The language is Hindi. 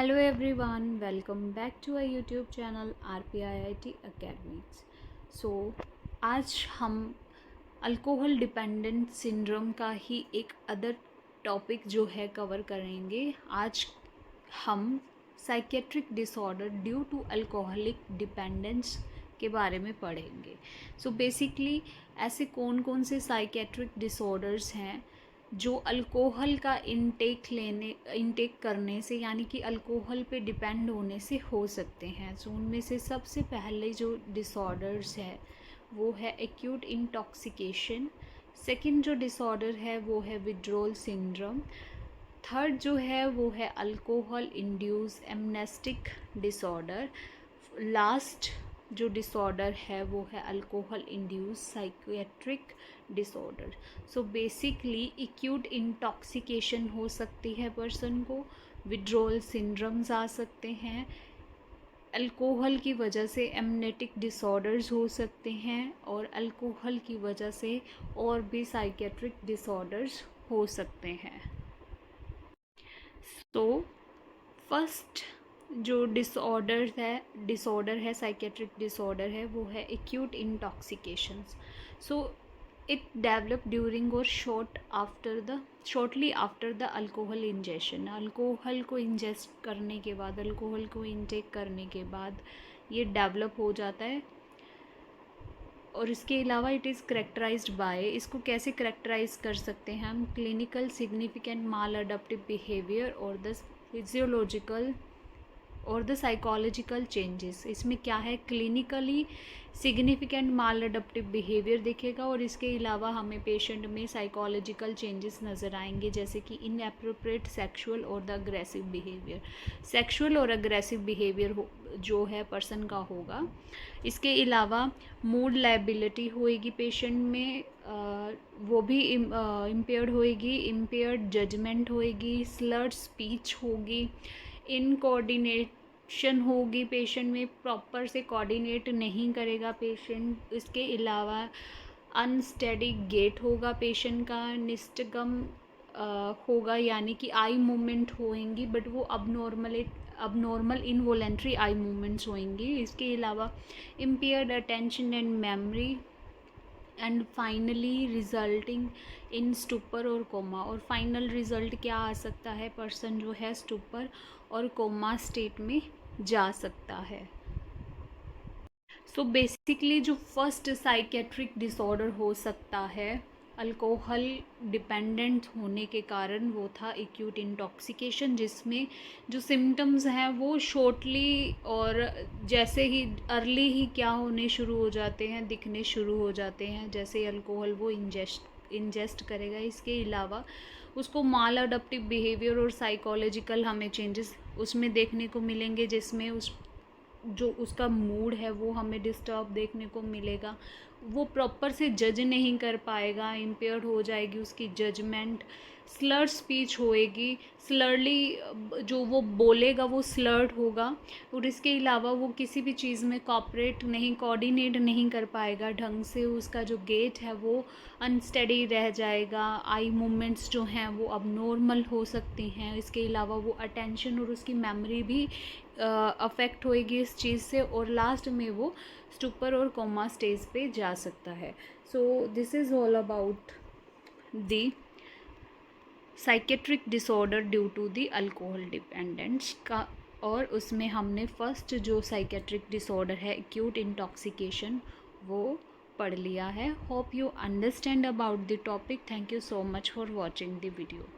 Hello everyone, welcome back to our YouTube channel RPIIT academics. So आज हम अल्कोहल डिपेंडेंट सिंड्रोम का ही एक अदर टॉपिक जो है कवर करेंगे। आज हम psychiatric disorder due to alcoholic dependence के बारे में पढ़ेंगे। सो बेसिकली ऐसे कौन कौन से साइकेट्रिक डिसऑर्डर्स हैं जो अल्कोहल का इंटेक करने से यानी कि अल्कोहल पे डिपेंड होने से हो सकते हैं। सो उनमें से सबसे पहले जो डिसऑर्डर्स है वो है एक्यूट इंटॉक्सिकेशन। सेकंड जो डिसऑर्डर है वो है विड्रॉल सिंड्रोम। थर्ड जो है वो है alcohol induce amnestic disorder. Last जो डिसऑर्डर है वो है alcohol induce psychiatric disorder. So basically acute intoxication हो सकती है पर्सन को, विड्रॉल सिंड्रोम्स आ सकते हैं, अल्कोहल की वजह से एमनेटिक डिसऑर्डर्स हो सकते हैं और अल्कोहल की वजह से और भी साइकियाट्रिक डिसऑर्डर्स हो सकते हैं। तो फर्स्ट जो डिसऑर्डर है साइकेट्रिक डिसऑर्डर है वो है acute intoxications. So it develop during or shortly after the alcohol ingestion. Alcohol को इंजेस्ट करने के बाद, अल्कोहल को इंटेक करने के बाद ये डेवलप हो जाता है। और इसके अलावा इट इज़ करेक्टराइज्ड बाय, इसको कैसे करेक्टराइज कर सकते हैं हम, क्लिनिकल सिग्निफिकेंट माल अडप्टिव बिहेवियर और द फिजियोलॉजिकल और द साइकोलॉजिकल चेंजेस। इसमें क्या है, क्लिनिकली सिग्निफिकेंट माल अडप्टिव बिहेवियर दिखेगा और इसके अलावा हमें पेशेंट में साइकोलॉजिकल चेंजेस नज़र आएंगे, जैसे कि इनएप्रोप्रिएट सेक्सुअल और द अग्रेसिव बिहेवियर। सेक्सुअल और अग्रेसिव बिहेवियर जो है पर्सन का होगा। इसके अलावा मूड लाइबिलिटी होएगी पेशेंट में, वो भी इम्पेयर्ड होएगी, इम्पेयर्ड जजमेंट होएगी, स्लर्ड स्पीच होगी, इनकोऑर्डिनेशन होगी पेशेंट में, प्रॉपर से कोऑर्डिनेट नहीं करेगा पेशेंट। इसके अलावा अनस्टेडी गेट होगा पेशेंट का, निस्टगम होगा यानी कि आई मूवमेंट होएंगी बट वो अबनॉर्मल इनवॉलेंट्री आई मूवमेंट्स होएंगी। इसके अलावा impaired attention and memory and finally resulting in stupor और कोमा। और फाइनल रिजल्ट क्या आ सकता है, पर्सन जो है स्टूपर और कोमा स्टेट में जा सकता है। सो बेसिकली जो फर्स्ट साइकेट्रिक डिसऑर्डर हो सकता है अल्कोहल डिपेंडेंट होने के कारण वो था एक्यूट इंटॉक्सिकेशन, जिसमें जो सिम्टम्स हैं वो शॉर्टली और जैसे ही अर्ली ही क्या होने शुरू हो जाते हैं, दिखने शुरू हो जाते हैं जैसे अल्कोहल वो इंजेस्ट करेगा। इसके अलावा उसको माल अडप्टिव बिहेवियर और साइकोलॉजिकल हमें चेंजेस उसमें देखने को मिलेंगे, जिसमें जो उसका मूड है वो हमें डिस्टर्ब देखने को मिलेगा, वो प्रॉपर से जज नहीं कर पाएगा, इम्पेयर्ड हो जाएगी उसकी जजमेंट, स्लर्ड स्पीच होएगी, स्लरली जो वो बोलेगा वो स्लर्ड होगा। और इसके अलावा वो किसी भी चीज़ में कोऑर्डिनेट नहीं कर पाएगा ढंग से, उसका जो गेट है वो अनस्टेडी रह जाएगा, आई मूवमेंट्स जो हैं वो अबनॉर्मल हो सकती हैं। इसके अलावा वो अटेंशन और उसकी मेमोरी भी अफेक्ट होएगी इस चीज़ से, और लास्ट में वो स्टूपर और कोमा स्टेज पे जा सकता है। So this is all about the psychiatric disorder due to the alcohol dependence का। और उसमें हमने फर्स्ट जो साइकेट्रिक डिसऑर्डर है एक्यूट इंटॉक्सिकेशन वो पढ़ लिया है। Hope you understand about the topic. Thank you so much for watching the video.